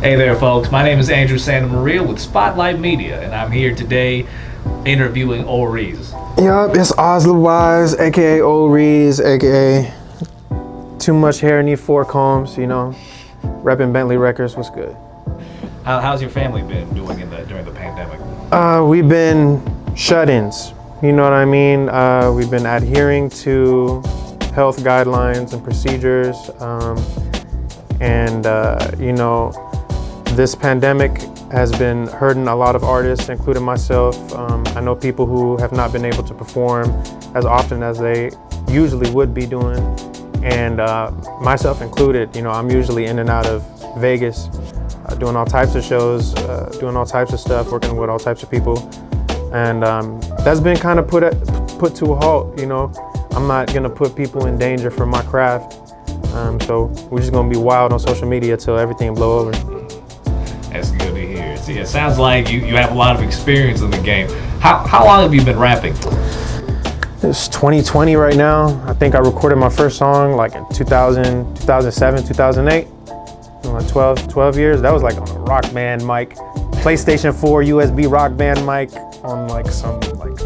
Hey there, folks. My name is Andrew Santamaria with Spotlight Media, and I'm here today interviewing Oreez. Yup, it's Osler Wise, aka Oreez, aka Too Much Hair, Need Four Combs, you know. Repping Bentley Records, what's good? How's your family been doing during the pandemic? We've been shut-ins, you know what I mean? We've been adhering to health guidelines and procedures, you know, this pandemic has been hurting a lot of artists, including myself. I know people who have not been able to perform as often as they usually would be doing, and myself included. You know, I'm usually in and out of Vegas, doing all types of shows, doing all types of stuff, working with all types of people, and that's been kind of put to a halt. You know, I'm not gonna put people in danger for my craft, so we're just gonna be wild on social media till everything blow over. That's good to hear. See, it sounds like you have a lot of experience in the game. How long have you been rapping for? It's 2020 right now. I think I recorded my first song like in 2007, 2008. Like 12 years. That was like on a Rock Band mic, PlayStation 4 USB Rock Band mic on like some like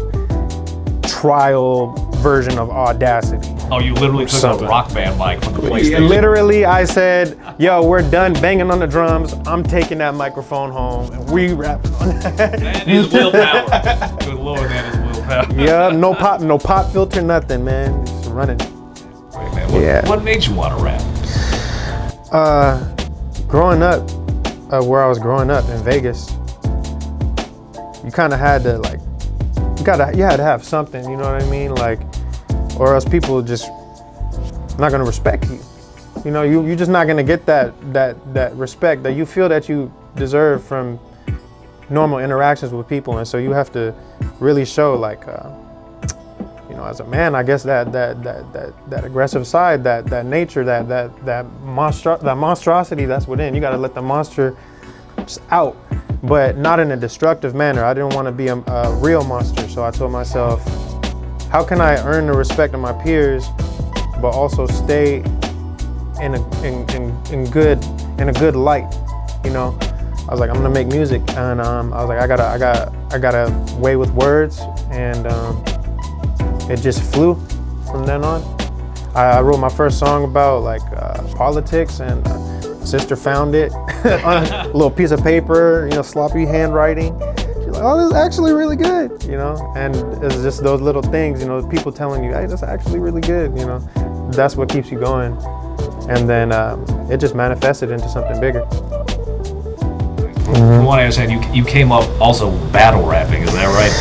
trial version of Audacity. Oh, you literally took a Rock Band mic from the PlayStation? Yeah, literally, I said, yo, we're done banging on the drums. I'm taking that microphone home and we rapping on that. That is willpower. Good Lord, that is willpower. Yeah, no pop filter, nothing, man. Just running. Wait, man, what made you want to rap? Growing up, where I was growing up in Vegas, you kind of had to like, you had to have something, you know what I mean? Like, or else people just not gonna respect you. You know, you're just not gonna get that respect that you feel that you deserve from normal interactions with people, and so you have to really show, like, you know, as a man, I guess that aggressive side, that nature, that monstrosity that's within. You gotta let the monster out, but not in a destructive manner. I didn't want to be a real monster, so I told myself, how can I earn the respect of my peers, but also stay in a good light? You know, I was like, I'm gonna make music, and I was like, I got a way with words, and it just flew from then on. I wrote my first song about like politics, and my sister found it on a little piece of paper, you know, sloppy handwriting. Like, oh, this is actually really good, you know? And it's just those little things, you know, people telling you, hey, that's actually really good, you know? That's what keeps you going. And then it just manifested into something bigger. From what I understand, you came up also battle rapping, is that right?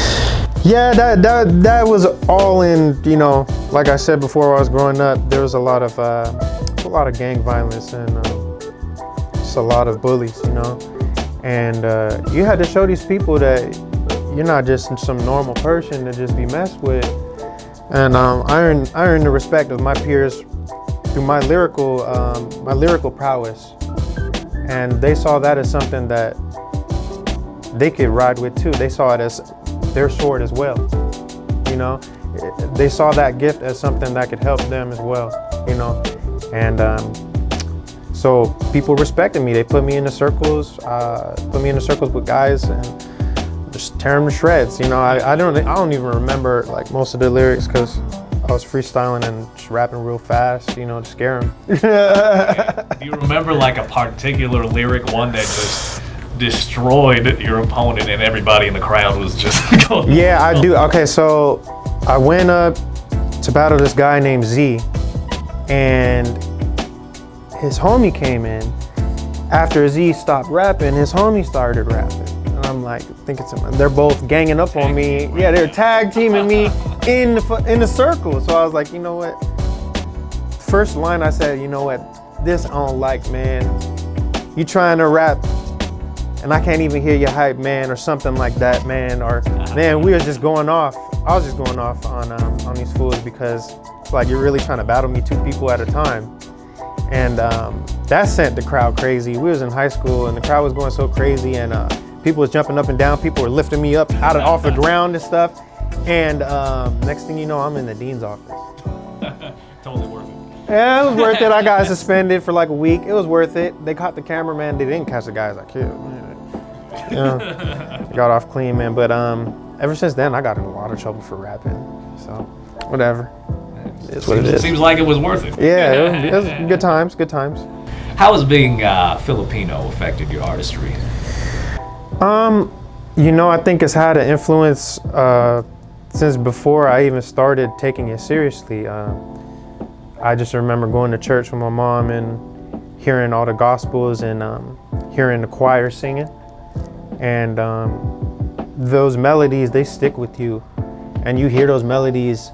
Yeah, that was all in, you know, like I said before, when I was growing up, there was a lot of gang violence and just a lot of bullies, you know? And you had to show these people that you're not just some normal person to just be messed with. And I earned the respect of my peers through my lyrical prowess. And they saw that as something that they could ride with too. They saw it as their sword as well. You know, they saw that gift as something that could help them as well. You know, and so people respected me. They put me in the circles, with guys, and just tear them to shreds. You know, I don't even remember like most of the lyrics because I was freestyling and just rapping real fast, you know, to scare them. Do you remember like a particular lyric, one that just destroyed your opponent and everybody in the crowd was just going? Yeah, I do. Okay, so I went up to battle this guy named Z, and his homie came in. After Z stopped rapping, his homie started rapping. And I'm like, they're both ganging up on me. Yeah, they're tag teaming me in the circle. So I was like, you know what? First line I said, you know what? This I don't like, man. You trying to rap and I can't even hear your hype, man, or something like that, man. Or man, we were just going off. I was just going off on these fools because it's like you're really trying to battle me two people at a time. And that sent the crowd crazy. We was in high school and the crowd was going so crazy, and people was jumping up and down. People were lifting me up off the ground and stuff. And next thing you know, I'm in the dean's office. Totally worth it. Yeah, it was worth it. I got suspended for like a week. It was worth it. They caught the cameraman. They didn't catch the guys I killed. Yeah, got off clean, man. But ever since then, I got in a lot of trouble for rapping. So, whatever. It's what it is. Seems like it was worth it. Yeah, it was good times. Good times. How has being Filipino affected your artistry? I think it's had an influence since before I even started taking it seriously. I just remember going to church with my mom and hearing all the gospels and hearing the choir singing. And those melodies, they stick with you. And you hear those melodies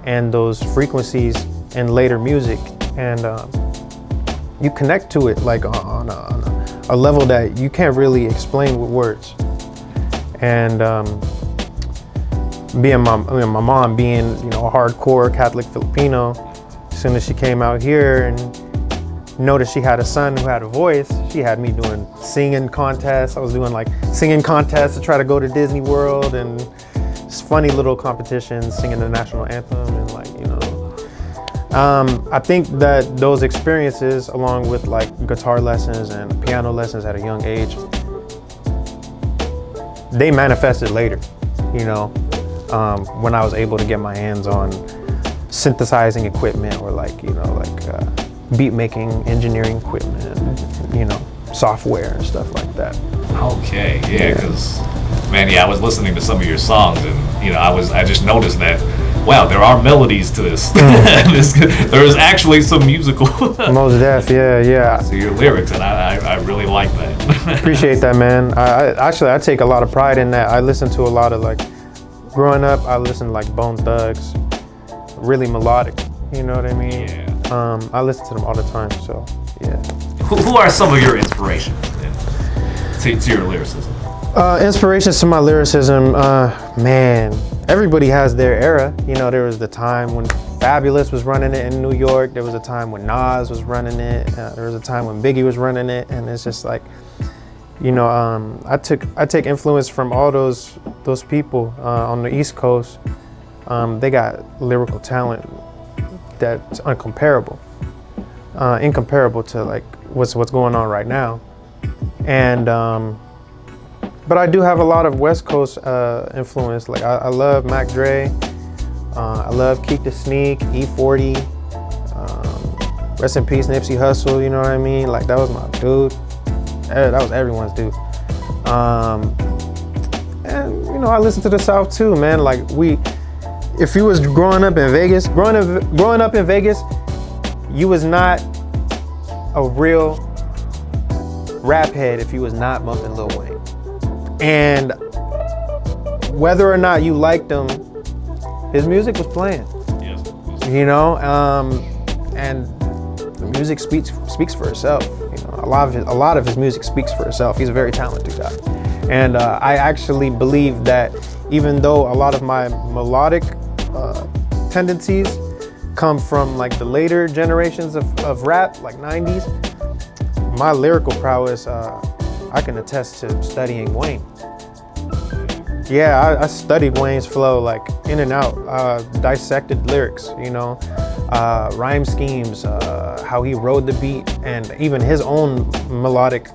and those frequencies in later music. And you connect to it like on a level that you can't really explain with words. And my mom being, a hardcore Catholic Filipino, as soon as she came out here and noticed she had a son who had a voice, she had me doing singing contests. I was doing like singing contests to try to go to Disney World and just funny little competitions, singing the national anthem and I think that those experiences, along with like guitar lessons and piano lessons at a young age, they manifested later, when I was able to get my hands on synthesizing equipment or beat making engineering equipment, software and stuff like that. Okay, yeah, because I was listening to some of your songs and I just noticed that, wow, there are melodies to this. There is actually some musical. Most def, yeah. So your lyrics, and I really like that. Appreciate that, man. I take a lot of pride in that. I listen to a lot of growing up, I listened to Bone Thugs, really melodic, you know what I mean? Yeah. I listen to them all the time, so yeah. Who are some of your inspirations to your lyricism? Inspirations to my lyricism, man, everybody has their era. There was the time when Fabulous was running it in New York. There was a time when Nas was running it. There was a time when Biggie was running it. And it's just I take influence from all those people on the East Coast. They got lyrical talent that's incomparable to what's going on right now. And but I do have a lot of West Coast influence. I love Mac Dre. I love Keek the Sneak, E40. Rest in peace, Nipsey Hussle. You know what I mean? That was my dude. That was everyone's dude. And I listen to the South too, man. If you was growing up in Vegas, you was not a real rap head if you was not bumping Lil Wayne. And whether or not you liked him, his music was playing. Yes. And the music speaks for itself. A lot of his music speaks for itself. He's a very talented guy. And I actually believe that even though a lot of my melodic tendencies come from the later generations of rap, 90s, my lyrical prowess, I can attest to studying Wayne. Yeah, I studied Wayne's flow in and out, dissected lyrics, rhyme schemes, how he rode the beat, and even his own melodic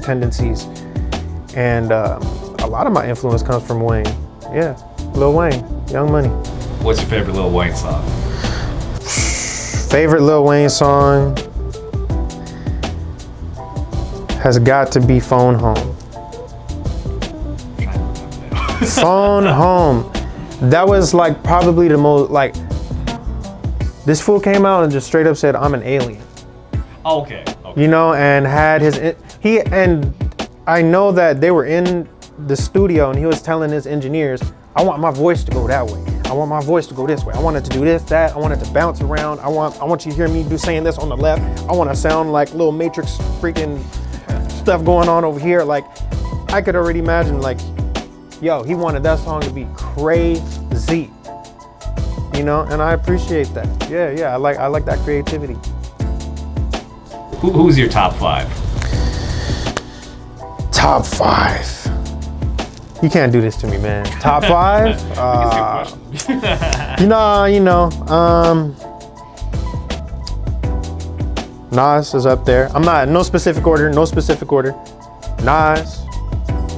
tendencies. And a lot of my influence comes from Wayne. Yeah, Lil Wayne, Young Money. What's your favorite Lil Wayne song? Favorite Lil Wayne song has got to be Phone Home. Phone Home. That was probably the most this fool came out and just straight up said, I'm an alien. Okay. And had and I know that they were in the studio and he was telling his engineers, I want my voice to go that way. I want my voice to go this way. I want it to do this, that. I want it to bounce around. I want you to hear me saying this on the left. I want to sound like little Matrix freaking stuff going on over here. I could already imagine yo, he wanted that song to be crazy. And I appreciate that. Yeah, I like that creativity. Who's your top 5? Top 5. You can't do this to me, man. Top 5? Nas is up there. I'm not, no specific order. Nas,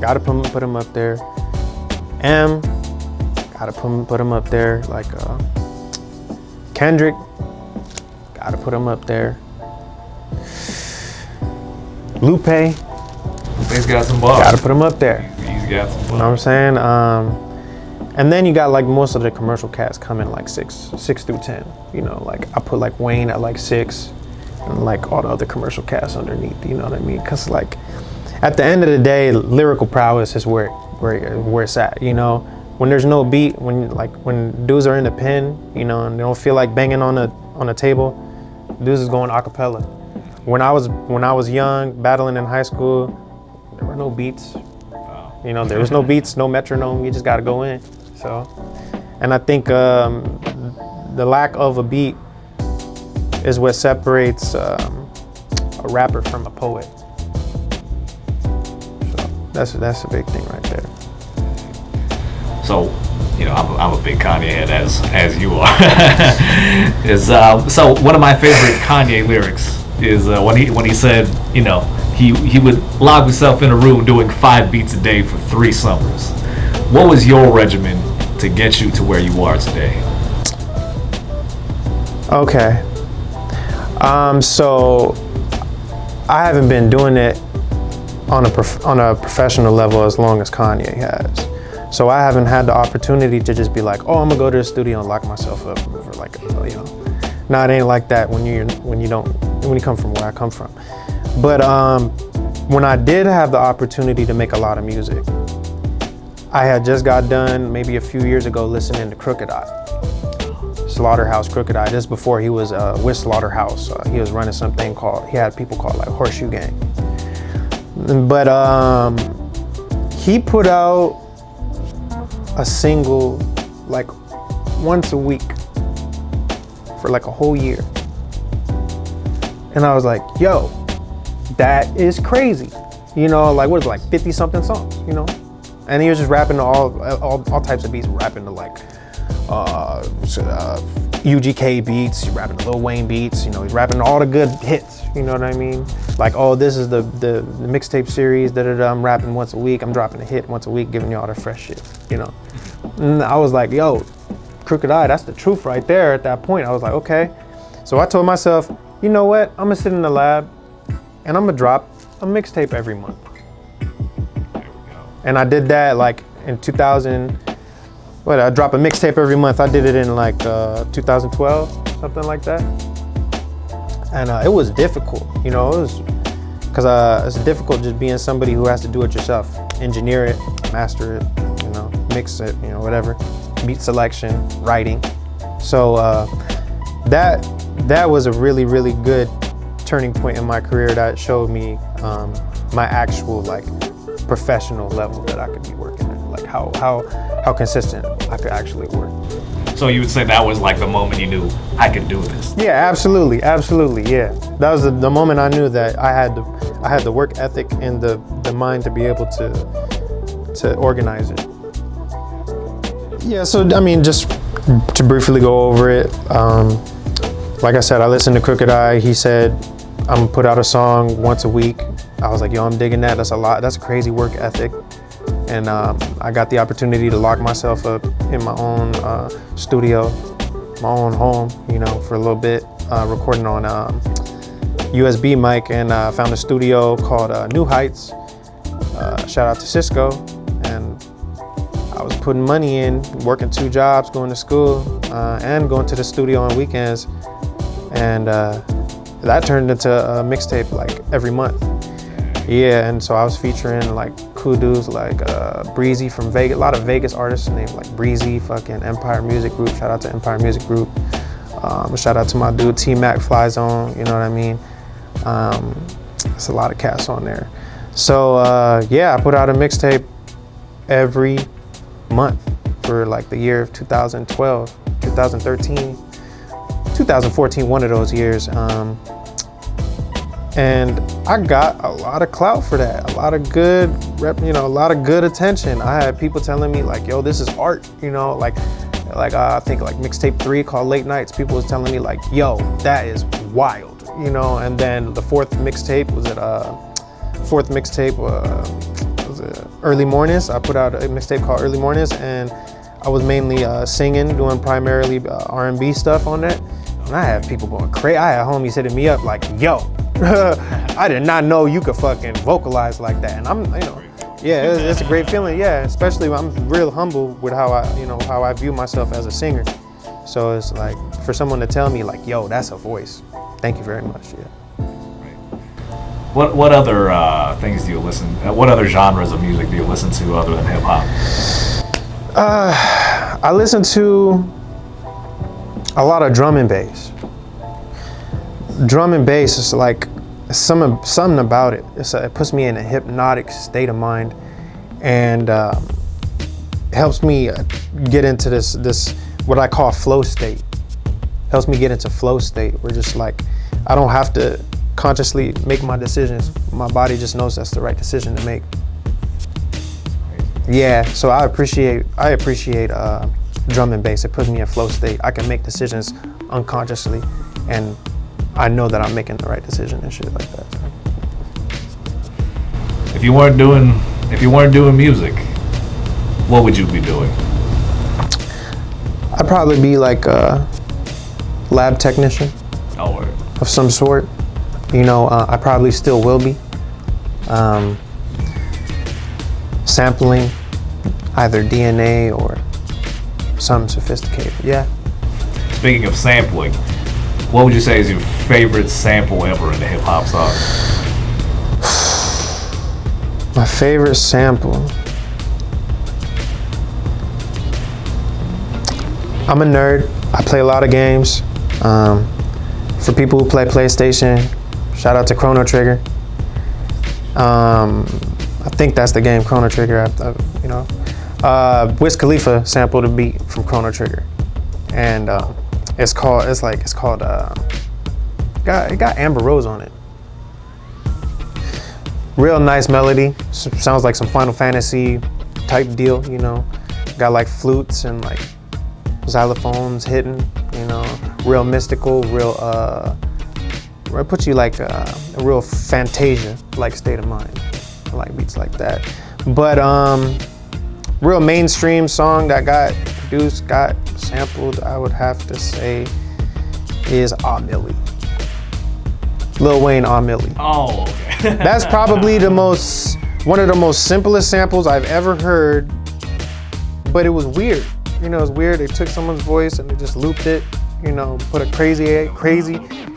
gotta put him up there. M, gotta put him up there. Like Kendrick, gotta put him up there. Lupe, Lupe's got some bars. Gotta put him up there. He's got some bars. You know what I'm saying? And then you got like most of the commercial cats coming like 6 through 10. You know, like I put like Wayne at like 6, and like all the other commercial cats underneath. You know what I mean? Cause like at the end of the day, lyrical prowess is where it's at. You know, when there's no beat, when dudes are in the pen, you know, and they don't feel like banging on a table, dudes is going a cappella. When I was young, battling in high school, there were no beats. Wow. You know, there was no beats, no metronome. You just got to go in. So, and I think the lack of a beat is what separates a rapper from a poet. So that's a big thing right there. So, you know, I'm a big Kanye head as you are. So one of my favorite Kanye lyrics is when he said, you know, he would lock himself in a room doing 5 beats a day for 3 summers. What was your regimen to get you to where you are today? Okay. So I haven't been doing it on a professional level as long as Kanye has. So I haven't had the opportunity to just be like, oh, I'm gonna go to the studio and lock myself up for like, you know. No, it ain't like that when you come from where I come from. But when I did have the opportunity to make a lot of music, I had just got done maybe a few years ago listening to Crooked Eye, Slaughterhouse Crooked Eye. This before he was with Slaughterhouse. He was running something he had people called like Horseshoe Gang. But he put out a single like once a week for like a whole year. And I was like, yo, that is crazy. You know, like what is it, like 50 something songs, you know? And he was just rapping to all types of beats, rapping to like UGK beats, he's rapping to Lil Wayne beats, you know, he's rapping to all the good hits, you know what I mean? Like, oh, this is the mixtape series, I'm rapping once a week, I'm dropping a hit once a week, giving y'all the fresh shit, you know? And I was like, yo, Crooked Eye, that's the truth right there at that point. I was like, okay. So I told myself, you know what? I'm gonna sit in the lab and I'm gonna drop a mixtape every month. There we go. And I did that like in 2000, I drop a mixtape every month. I did it in like 2012, something like that. And it was difficult, you know, because it's difficult just being somebody who has to do it yourself, engineer it, master it, you know, mix it, you know, whatever, beat selection, writing. So that was a really, really good turning point in my career that showed me my actual like professional level that I could be working at, like how consistent I could actually work. So you would say that was like the moment you knew I could do this? Yeah, absolutely, yeah. That was the moment I knew that I had the work ethic and the mind to be able to organize it. Yeah, so I mean, just to briefly go over it, like I said, I listened to Crooked Eye. He said, I'm gonna put out a song once a week. I was like, yo, I'm digging that. That's a lot. That's a crazy work ethic. And I got the opportunity to lock myself up in my own studio, my own home, you know, for a little bit, recording on USB mic, and found a studio called New Heights. Shout out to Cisco. And I was putting money in, working 2 jobs, going to school, and going to the studio on weekends. And that turned into a mixtape like every month. Yeah, and so I was featuring like kudos like Breezy from Vegas, a lot of Vegas artists named like Breezy, fucking Empire Music Group, shout out to Empire Music Group. Shout out to my dude T-Mac Fly Zone, you know what I mean? There's a lot of cats on there. So yeah, I put out a mixtape every month for like the year of 2012, 2013, 2014, one of those years. And I got a lot of clout for that, a lot of good a lot of good attention. I had people telling me like, yo, this is art, you know, like I think like mixtape 3 called Late Nights, people was telling me like, yo, that is wild, you know, and then the fourth mixtape was Early Mornings. I put out a mixtape called Early Mornings, and I was mainly singing, doing primarily R&B stuff on that. And I had people going crazy. I had homies hitting me up like, yo, I did not know you could fucking vocalize like that. And I'm, you know, yeah, it's a great feeling. Yeah, especially when I'm real humble with how I view myself as a singer. So it's like, for someone to tell me like, yo, that's a voice. Thank you very much, yeah. What other things do you listen? What other genres of music do you listen to other than hip hop? I listen to a lot of drum and bass. Drum and bass is like something about it. It puts me in a hypnotic state of mind, and helps me get into this what I call flow state. Helps me get into flow state where just like I don't have to consciously make my decisions. My body just knows that's the right decision to make. Yeah, so I appreciate drum and bass. It puts me in flow state. I can make decisions unconsciously, and I know that I'm making the right decision and shit like that. If you weren't doing music, what would you be doing? I'd probably be like a lab technician of some sort. You know, I probably still will be. Sampling either DNA or something sophisticated, yeah. Speaking of sampling, what would you say is your favorite sample ever in the hip hop song? My favorite sample. I'm a nerd. I play a lot of games. For people who play PlayStation, shout out to Chrono Trigger. I think that's the game, Chrono Trigger. You know, Wiz Khalifa sampled a beat from Chrono Trigger, and it got Amber Rose on it. Real nice melody. Sounds like some Final Fantasy type deal, you know. Got like flutes and like xylophones hitting, you know. Real mystical, it puts you like a real Fantasia like state of mind. I like beats like that. But real mainstream song that got produced, got sampled, I would have to say is Ah Millie. Lil Wayne Ah Millie. Oh, okay. That's probably one of the most simplest samples I've ever heard, but it was weird. You know, it was weird. They took someone's voice and they just looped it, you know, put a crazy,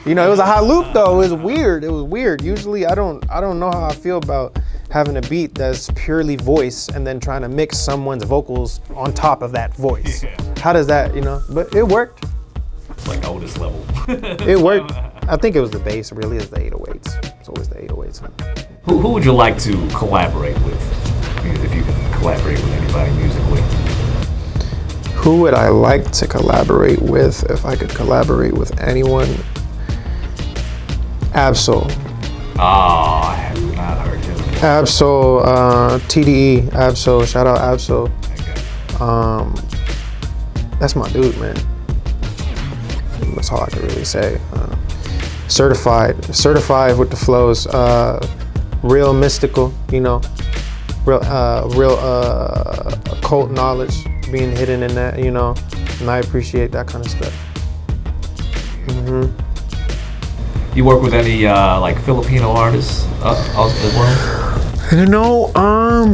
you know, it was a hot loop though. It was weird. Usually I don't know how I feel about having a beat that's purely voice and then trying to mix someone's vocals on top of that voice. Yeah. How does that, you know, but it worked. It's like Otis level. It worked. I think it was the bass, really is the 808s. It's always the 808s. Huh? Who would you like to collaborate with, if you could collaborate with anybody musically? Who would I like to collaborate with if I could collaborate with anyone? Absol. Oh, I have not heard him. Absol, TDE, Absol, shout out Absol. That's my dude, man. That's all I can really say. Certified with the flows. Real mystical, you know. Real occult knowledge being hidden in that, you know. And I appreciate that kind of stuff. Mm-hmm. You work with any like Filipino artists as well? You know, I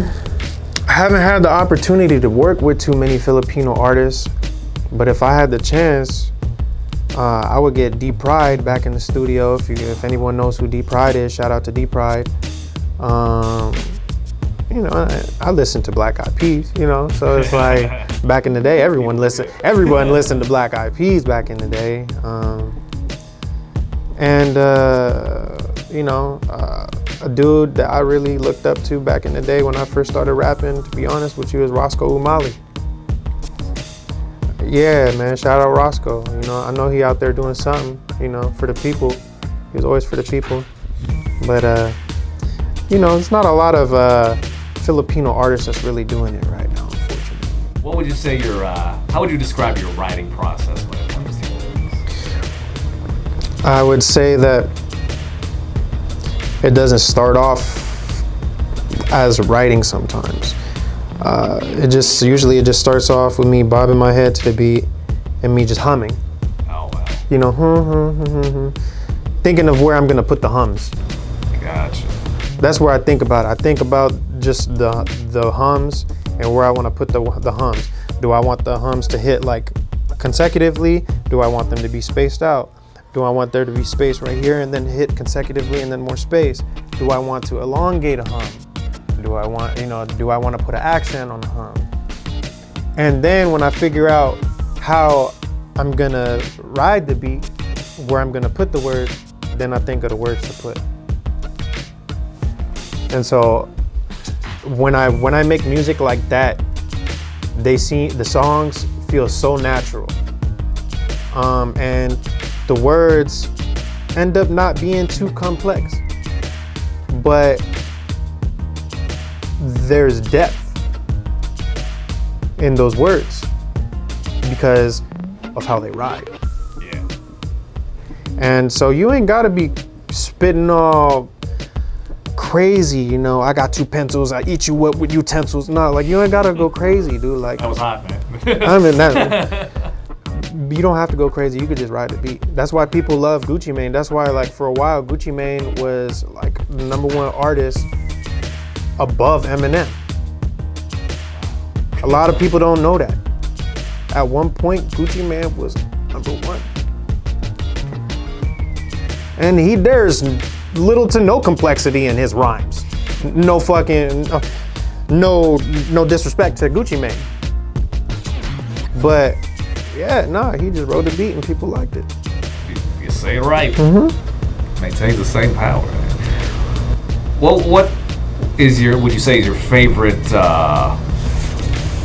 haven't had the opportunity to work with too many Filipino artists, but if I had the chance, I would get D Pride back in the studio. If anyone knows who D Pride is, shout out to D Pride. You know, I listen to Black Eyed Peas, you know, so it's like back in the day, everyone listened to Black Eyed Peas back in the day. You know, a dude that I really looked up to back in the day when I first started rapping, to be honest with you, is Roscoe Umali. Yeah, man, shout out Roscoe. You know, I know he out there doing something, you know, for the people. He was always for the people. But, you know, it's not a lot of Filipino artists that's really doing it right now, unfortunately. What would you say how would you describe your writing process when it comes to lyrics? I would say that it doesn't start off as writing sometimes. Usually it just starts off with me bobbing my head to the beat and me just humming. Oh wow. You know, thinking of where I'm gonna put the hums. Gotcha. That's where I think about it. I think about just the hums and where I want to put the hums. Do I want the hums to hit like consecutively? Do I want them to be spaced out? Do I want there to be space right here and then hit consecutively and then more space? Do I want to elongate a hum? Do I want to put an accent on the hum? And then when I figure out how I'm gonna ride the beat, where I'm gonna put the words, then I think of the words to put. And so when I make music like that, the songs feel so natural. And the words end up not being too complex, but there's depth in those words because of how they ride. Yeah. And so you ain't gotta be spitting all crazy, you know, I got 2 pencils, I eat you up with utensils. No, like you ain't gotta go crazy, dude. Like That was hot, man. I mean that. You don't have to go crazy. You could just ride the beat. That's why people love Gucci Mane. That's why, like, for a while, Gucci Mane was like the #1 artist above Eminem. A lot of people don't know that. At one point, Gucci Mane was #1, and there's little to no complexity in his rhymes. No disrespect to Gucci Mane, but. Yeah, he just wrote the beat and people liked it. You say it right. Maintains the same power. Well, what would you say is your favorite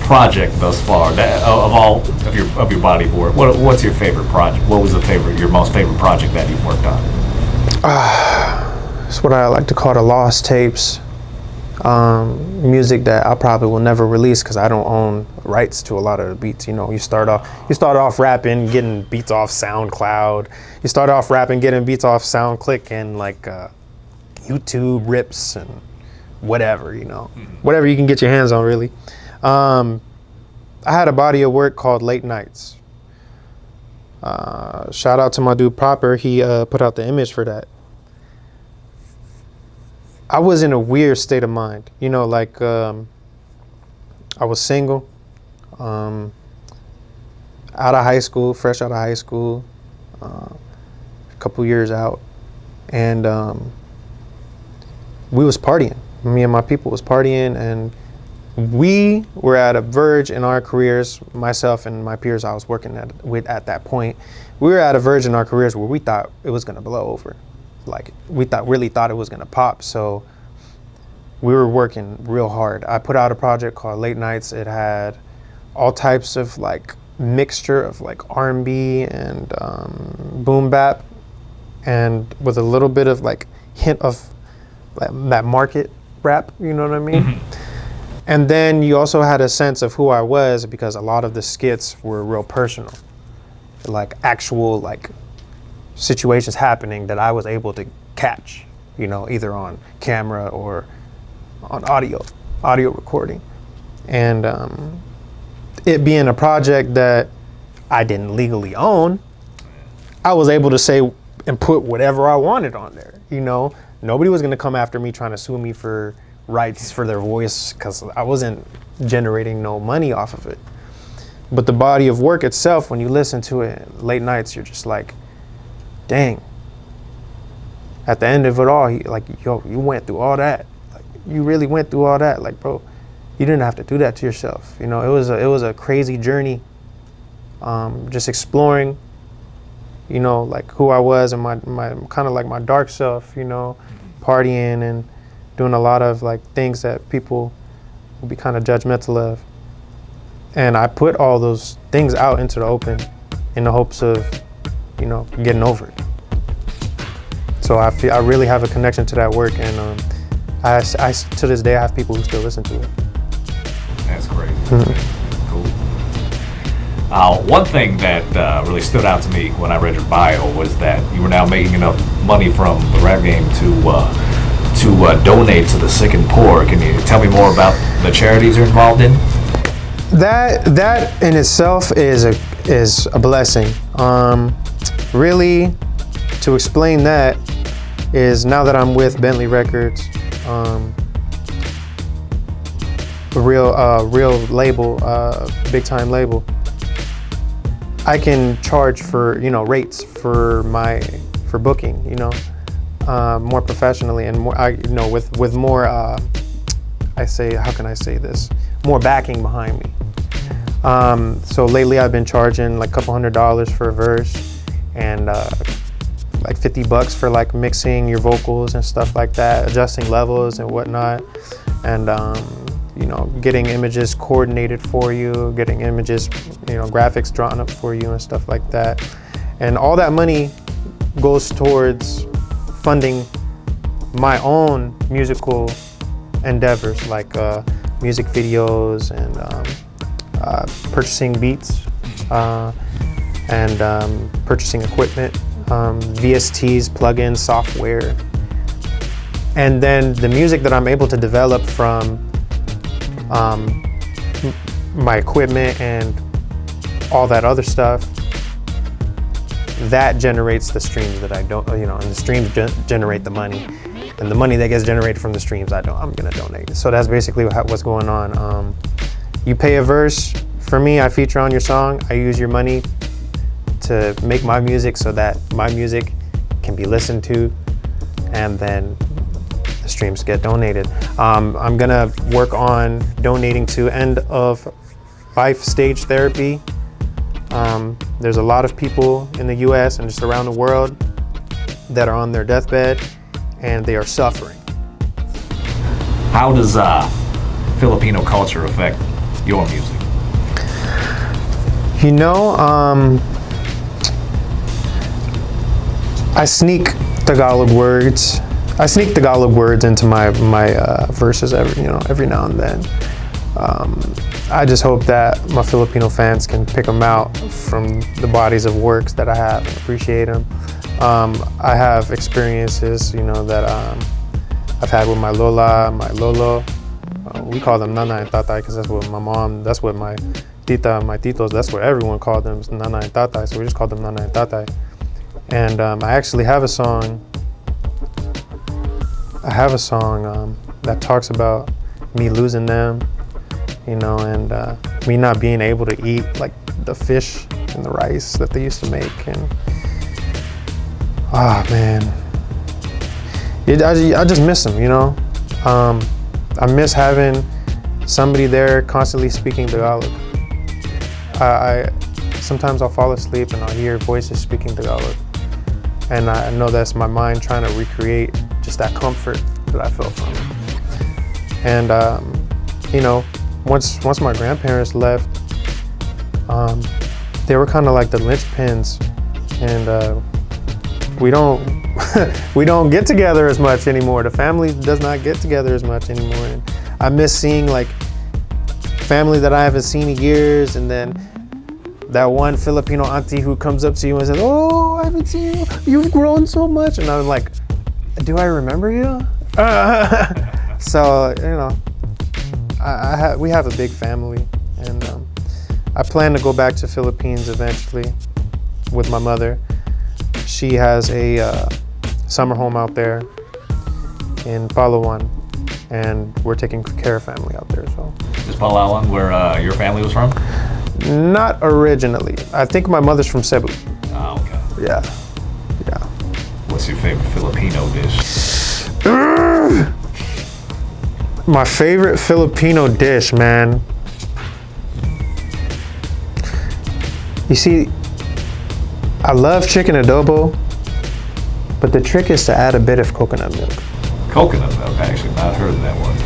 project thus far? Of all of your body of work, what's your favorite project? What was your most favorite project that you've worked on? It's what I like to call the lost tapes. Music that I probably will never release because I don't own rights to a lot of the beats. You know, you start off rapping, getting beats off SoundCloud. You start off rapping, getting beats off SoundClick and like YouTube rips and whatever, you know, whatever you can get your hands on, really. I had a body of work called Late Nights. Shout out to my dude Proper. He put out the image for that. I was in a weird state of mind, you know, like I was single, fresh out of high school, a couple years out, and we was partying. Me and my people was partying, and we were at a verge in our careers. Myself and my peers I was working with at that point, we were at a verge in our careers where we thought it was gonna blow over. Like we really thought it was gonna pop, so we were working real hard. I put out a project called Late Nights. It had all types of like mixture of like R&B and boom bap, and with a little bit of like hint of that market rap, you know what I mean? And then you also had a sense of who I was because a lot of the skits were real personal, like actual like situations happening that I was able to catch, you know, either on camera or on audio recording. And it being a project that I didn't legally own, I was able to say and put whatever I wanted on there, you know. Nobody was gonna come after me trying to sue me for rights for their voice because I wasn't generating no money off of it. But the body of work itself, when you listen to it, Late Nights, you're just like, dang. At the end of it all, you went through all that. Like, you really went through all that. Like, bro, you didn't have to do that to yourself. You know, it was a crazy journey. Just exploring, you know, like who I was and my kind of like my dark self, you know, partying and doing a lot of like things that people will be kind of judgmental of. And I put all those things out into the open in the hopes of, you know, getting over it. So I really have a connection to that work, and I to this day I have people who still listen to it. That's great. Cool. One thing that really stood out to me when I read your bio was that you were now making enough money from the rap game to donate to the sick and poor. Can you tell me more about the charities you're involved in? That in itself is a blessing. Really, to explain that is now that I'm with Bentley Records, a real label, big time label. I can charge for rates for booking, more professionally and more with more how can I say this, more backing behind me. So lately I've been charging like a couple $100 for a verse and like $50 for like mixing your vocals and stuff like that, adjusting levels and whatnot, and getting images coordinated for you, getting images, graphics drawn up for you and stuff like that. And all that money goes towards funding my own musical endeavors, like music videos and purchasing beats and purchasing equipment, VSTs, plugins, software. And then the music that I'm able to develop from my equipment and all that other stuff, that generates the streams that I don't, and the streams generate the money. And the money that gets generated from the streams, I'm gonna donate. So that's basically what's going on. You pay a verse, for me, I feature on your song, I use your money to make my music so that my music can be listened to, and then the streams get donated. I'm gonna work on donating to end of life stage therapy. There's a lot of people in the US and just around the world that are on their deathbed and they are suffering. How does Filipino culture affect your music? I sneak Tagalog words. I sneak Tagalog words into my verses every now and then. I just hope that my Filipino fans can pick them out from the bodies of works that I have and appreciate them. I have experiences, that I've had with my Lola, my Lolo. We call them Nana and Tatay because that's what my mom, that's what my Tita, my Titos, that's what everyone called them, Nana and Tatay. So we just called them Nana and Tatay. And I actually have a song. That talks about me losing them, and me not being able to eat like the fish and the rice that they used to make. And man, I just miss them. I miss having somebody there constantly speaking Tagalog. Sometimes I'll fall asleep and I'll hear voices speaking Tagalog, and I know that's my mind trying to recreate just that comfort that I felt from it. And once my grandparents left, they were kind of like the linchpins, and we don't get together as much anymore. The family does not get together as much anymore, and I miss seeing like family that I haven't seen in years, and then that one Filipino auntie who comes up to you and says, "Oh, I haven't seen you. You've grown so much." And I'm like, "Do I remember you?" So we have a big family, and I plan to go back to Philippines eventually with my mother. She has a summer home out there in Palawan, and we're taking care of family out there. So Is Palawan where your family was from? not originally. I think my mother's from Cebu. Oh, okay. Yeah. What's your favorite Filipino dish? My favorite Filipino dish, man. You see, I love chicken adobo, but the trick is to add a bit of coconut milk. Coconut milk. I actually not heard of that one.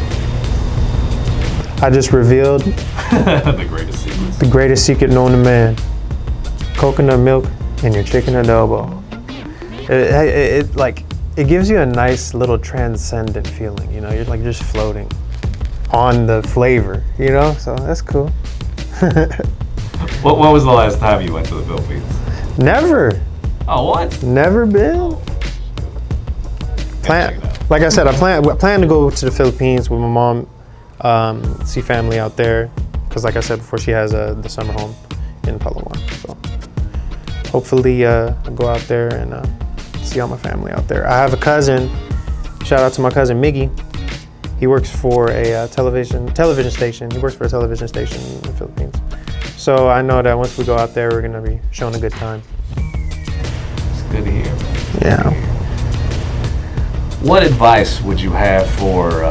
I just revealed The greatest secrets. the greatest secret known to man. Coconut milk in your chicken adobo. It gives you a nice little transcendent feeling, you're like just floating on the flavor, so that's cool. What was the last time you went to the Philippines? Never. Oh, what? Never been. Like I said, I plan to go to the Philippines with my mom, see family out there, because like I said before, she has the summer home in Palawan. So hopefully I'll go out there and see all my family out there. I have a cousin. Shout out to my cousin Miggy. He works for a television station. He works for a television station in the Philippines. So I know that once we go out there, we're gonna be showing a good time. It's good to hear. Yeah. What advice would you have for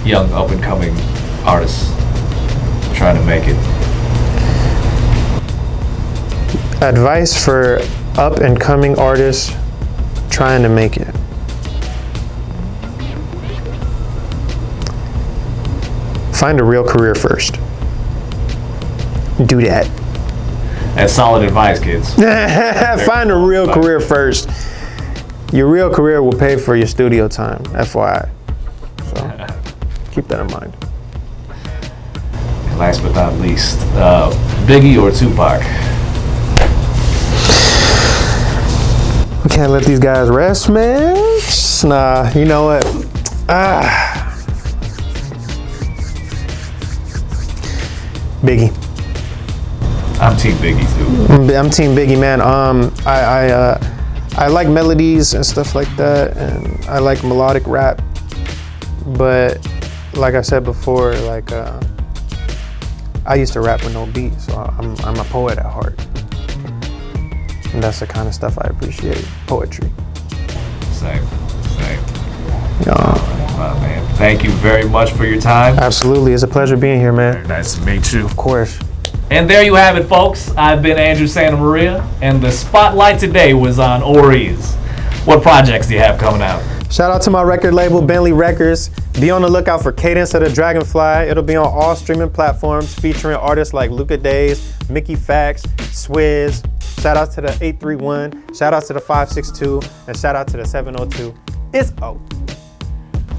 young up-and-coming artists trying to make it? Advice for up-and-coming artists trying to make it. Find a real career first. Do that. That's solid advice, kids. Find a real career first. Your real career will pay for your studio time, FYI. So keep that in mind. And last but not least, Biggie or Tupac? We can't let these guys rest, man. Nah, you know what? Biggie. I'm Team Biggie too. I'm Team Biggie, man. I like melodies and stuff like that, and I like melodic rap. But like I said before, like I used to rap with no beat, so I'm a poet at heart, and that's the kind of stuff I appreciate. Poetry. Same. Yeah. Well, man, thank you very much for your time. Absolutely, it's a pleasure being here, man. Very nice to meet you. Of course. And there you have it, folks. I've been Andrew Santa Maria, and the spotlight today was on Oreez. What projects do you have coming out? Shout out to my record label, Bentley Records. Be on the lookout for Cadence of the Dragonfly. It'll be on all streaming platforms, featuring artists like Luca Days, Mickey Fax, Swizz. Shout out to the 831. Shout out to the 562, and shout out to the 702. It's O.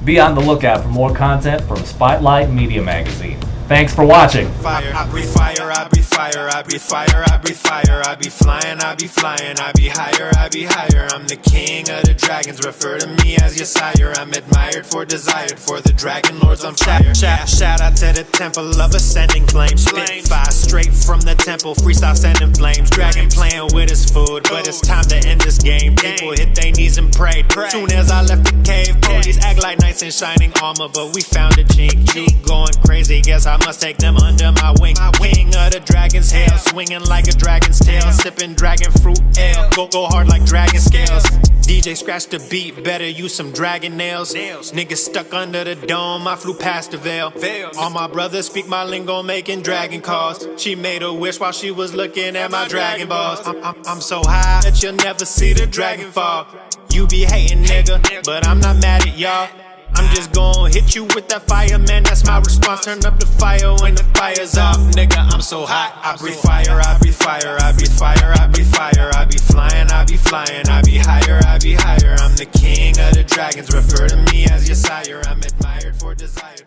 Be on the lookout for more content from Spotlight Media Magazine. Thanks for watching. Fire, I breathe fire, I breathe fire, I breathe fire, I breathe fire, I be flying, I be flying, I be higher, I be higher. I'm the king of the dragons, refer to me as your sire. I'm admired for desired, for the dragon lords on fire. Shout out to the temple of ascending flames. Spit fire straight from the temple, freestyle sending flames. Dragon playing with his food, but it's time to end this game. People hit their knees and prayed. Soon as I left the cave, police act like knights in shining armor, but we found a chink. You going crazy, guess I must take them under my wing. King of the dragon's hail, swinging like a dragon's tail, sipping dragon fruit ale. Go hard like dragon scales. DJ scratch the beat, better use some dragon nails. Niggas stuck under the dome, I flew past the veil. All my brothers speak my lingo, making dragon calls. She made a wish while she was looking at my dragon balls. I'm so high that you'll never see the dragon fall. You be hating, nigga, but I'm not mad at y'all. I'm just gon' hit you with that fire, man, that's my response. Turn up the fire when the fire's off, nigga, I'm so hot. I breathe fire, I breathe fire, I breathe fire, I breathe fire. I be flying, I be flying, I be higher, I be higher. I'm the king of the dragons, refer to me as your sire. I'm admired for desired.